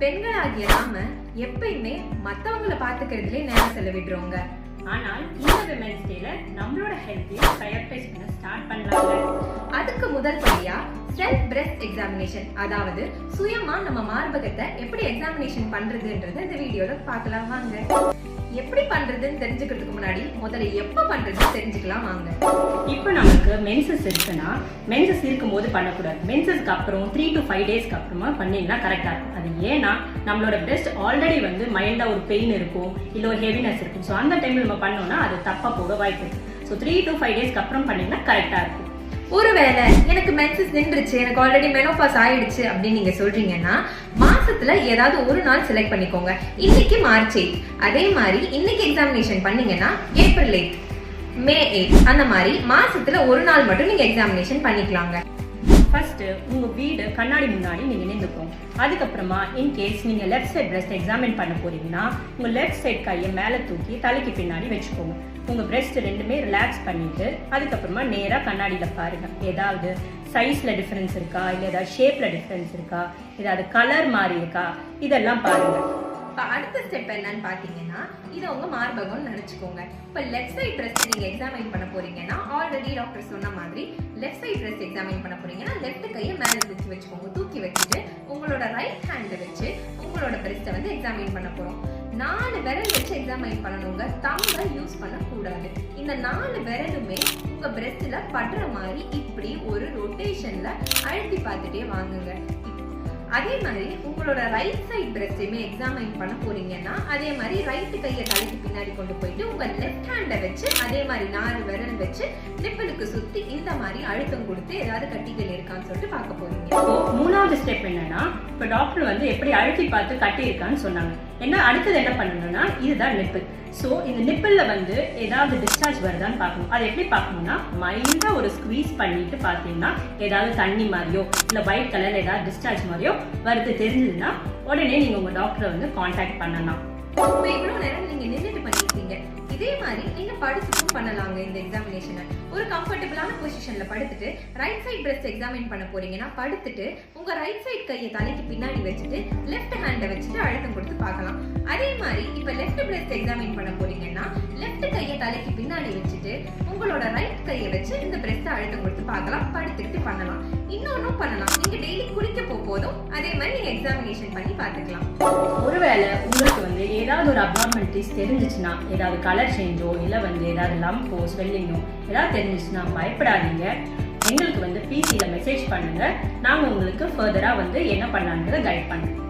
பெண்களாகிய நாம எப்பயுமே மத்தவங்களை பாத்துக்கிறதுலே நேரம் செலவிடுறோங்க. ஆனால் இந்த விமென்ஸ் டேல நம்மளோட ஹெல்த்தை ப்ரையாரிட்டைஸ் பண்ண ஸ்டார்ட் பண்ணலாங்க. அதுக்கு முதல் படியா செல்ஃப் பிரெஸ்ட் எக்ஸாமினேஷன், அதாவது சுயமா நம்ம மார்பகத்தை எப்படி எக்ஸாமினேஷன் பண்றதுன்றத இந்த வீடியோல பார்க்கலாம் வாங்க. எப்படி பண்றதுன்னு தெரிஞ்சுக்கிறதுக்கு முன்னாடி முதல்ல எப்ப பண்றதுன்னு தெரிஞ்சுக்கலாம் வாங்க. இப்போ நமக்கு மென்சஸ் இருக்குன்னா மென்சஸ் இருக்கும்போது பண்ணக்கூடாது. மென்சஸ்க்கு அப்புறம் 3 to 5 டேஸ்க்கு அப்புறமா பண்ணீங்கன்னா கரெக்டா இருக்கும். அது ஏன்னா நம்மளோட பிரெஸ்ட் ஆல்ரெடி மைல்டா ஒரு பெயின் இருக்கும், இல்ல ஒரு ஹெவினஸ் இருக்கும். ஸோ அந்த டைம்ல நம்ம பண்ணோம்னா அது தப்பா போக வாய்ப்பு இருக்கு. ஸோ 3 to 5 டேஸ்க்கு அப்புறம் பண்ணீங்கன்னா கரெக்டா இருக்கும். ஒருவேளை எனக்கு மென்சஸ் நின்றுச்சு, எனக்கு ஆல்ரெடி மெனோபாஸ் ஆயிடுச்சு அப்படின்னு நீங்க சொல்றீங்கன்னா மாசத்துல ஏதாவது ஒரு நாள் செலக்ட் பண்ணிக்கோங்க. இன்னைக்கு மார்ச் 8, அதே மாதிரி இன்னைக்கு எக்ஸாமினேஷன் பண்ணீங்கன்னா ஏப்ரல் 8, மே 8, அந்த மாதிரி மாசத்துல ஒரு நாள் மட்டும் நீங்க எக்ஸாமினேஷன் பண்ணிக்கலாங்க. ஃபர்ஸ்ட் உங்க வீடு கண்ணாடி முன்னாடி நீங்க நின்றுக்கோங்க. அதுக்கப்புறமா இன்கேஸ் நீங்க லெஃப்ட் சைட் பிரெஸ்ட் எக்ஸாமின் பண்ண போறீங்கன்னா உங்க லெஃப்ட் சைட் கையை மேலே தூக்கி தலைக்கு பின்னாடி வச்சுக்கோங்க. உங்க பிரெஸ்ட் ரெண்டுமே ரிலாக்ஸ் பண்ணிட்டு அதுக்கப்புறமா நேரா கண்ணாடியில பாருங்க. ஏதாவது சைஸ்ல டிஃபரன்ஸ் இருக்கா, இல்ல ஏதாவது ஷேப்ல டிஃபரன்ஸ் இருக்கா, ஏதாவது கலர் மாறி இருக்கா, இதெல்லாம் பாருங்க. இப்போ அடுத்த ஸ்டெப் என்னன்னு பார்த்தீங்கன்னா இதை உங்க மார்பகம்னு நினைச்சுக்கோங்க. இப்போ லெஃப்ட் சைட் பிரெஸ்ட் நீங்க எக்ஸாமின் பண்ண போறீங்கன்னா ஆல்ரெடி டாக்டர் சொன்ன மாதிரி லெஃப்ட் சைட் பிரெஸ்ட் எக்ஸாமின் பண்ண போறீங்கன்னா லெஃப்ட் கையை மேலே தூக்கி வச்சுக்கோங்க. தூக்கி வச்சுட்டு உங்களோட ரைட் ஹேண்டை வச்சு உங்களோட பிரெஸ்ட்டை எக்ஸாமின் பண்ண போறோம். 4 விரல் வச்சு எக்ஸாமின் பண்ணணுங்க. தம்பை யூஸ் பண்ணக்கூடாது. இந்த 4 விரலுமே உங்க பிரெஸ்ட்ல படுற மாதிரி இப்படி ஒரு ரொட்டேஷன்ல அழுத்தி பார்த்துட்டே வாங்குங்க. அதே மாதிரி உங்களோட ரைட் சைட் பிரெஸ்டையுமே எக்ஸாமின் பண்ண போறீங்கன்னா அதே மாதிரி ரைட் கையை தலைக்கு பின்னாடி கொண்டு போயிட்டு உங்க லெஃப்ட் ஹேண்டை வச்சு அதே மாதிரி 4 விரல் வச்சு நிப்பலுக்கு சுத்தி இந்த மாதிரி அழுத்தம் கொடுத்து ஏதாவது கட்டிகள் இருக்கான்னு சொல்லிட்டு பார்க்க போறீங்க. இப்போ 3வது ஸ்டெப் என்னன்னா, இப்போ டாக்டர் எப்படி அழுத்தி பார்த்து கட்டி இருக்கான்னு சொன்னாங்க. ஏன்னா அடுத்தது என்ன பண்ணணும்னா இதுதான் நிப்பிள். ஸோ இந்த நிப்பிள்ல ஏதாவது டிஸ்சார்ஜ் வருதான்னு பார்க்கணும். அதை எப்படி பார்க்கணும்னா மைல்டா ஒரு ஸ்குவீஸ் பண்ணிட்டு பார்த்தீங்கன்னா ஏதாவது தண்ணி மாதிரியோ இல்லை ஒயிட் கலர்ல ஏதாவது டிஸ்சார்ஜ் மாதிரியோ வருது தெரிஞ்சதுன்னா உடனே நீங்க உங்க டாக்டரை கான்டாக்ட் பண்ணலாம். இப்போ இவ்வளவு நேரம் நீங்க நின்றுட்டு பண்ணிருக்கீங்க. இதே மாதிரி நீங்க படுத்துட்டும் பண்ணலாங்க. இந்த எக்ஸாமினேஷனை ஒரு கம்ஃபர்டபுளான பொசிஷன்ல படுத்துட்டு ரைட் சைட் பிரெஸ்ட் எக்ஸாமின் பண்ண போறீங்கன்னா படுத்துட்டு உங்க ரைட் சைட் கையை தலைக்கு பின்னாடி வச்சுட்டு லெஃப்ட் ஹேண்டை வச்சுட்டு அழுத்தம் கொடுத்து பார்க்கலாம். அதே மாதிரி இப்ப லெஃப்ட் பிரெஸ்ட் எக்ஸாமின் பண்ண போறீங்கன்னா லெஃப்ட் கையை தலைக்கு பின்னாடி வச்சுட்டு உங்களோட ரைட் கையை வச்சு இந்த பிரெஸ்ட் அழுத்தம் கொடுத்து பார்க்கலாம். படுத்துட்டு பண்ணலாம். இன்னொன்னும் பண்ணலாம். நீங்க டெய்லி குளிக்க போதும் அதே மாதிரி நீங்க எக்ஸாமினேஷன் பண்ணி பார்த்துக்கலாம். ஒருவேளை உங்களுக்கு ஏதாவது ஒரு அப்நார்மாலிட்டிஸ் தெரிஞ்சிச்சுன்னா, ஏதாவது கலர் சேஞ்சோ இல்லை ஏதாவது லம்போ ஸ்வெல்லிங்கோ ஏதாவது தெரிஞ்சிச்சுன்னா பயப்படாதீங்க. எங்களுக்கு பிசியில் மெசேஜ் பண்ணுங்க. நாங்கள் உங்களுக்கு ஃபர்தரா என்ன பண்ணலான்றதை கைட் பண்ணுறோம்.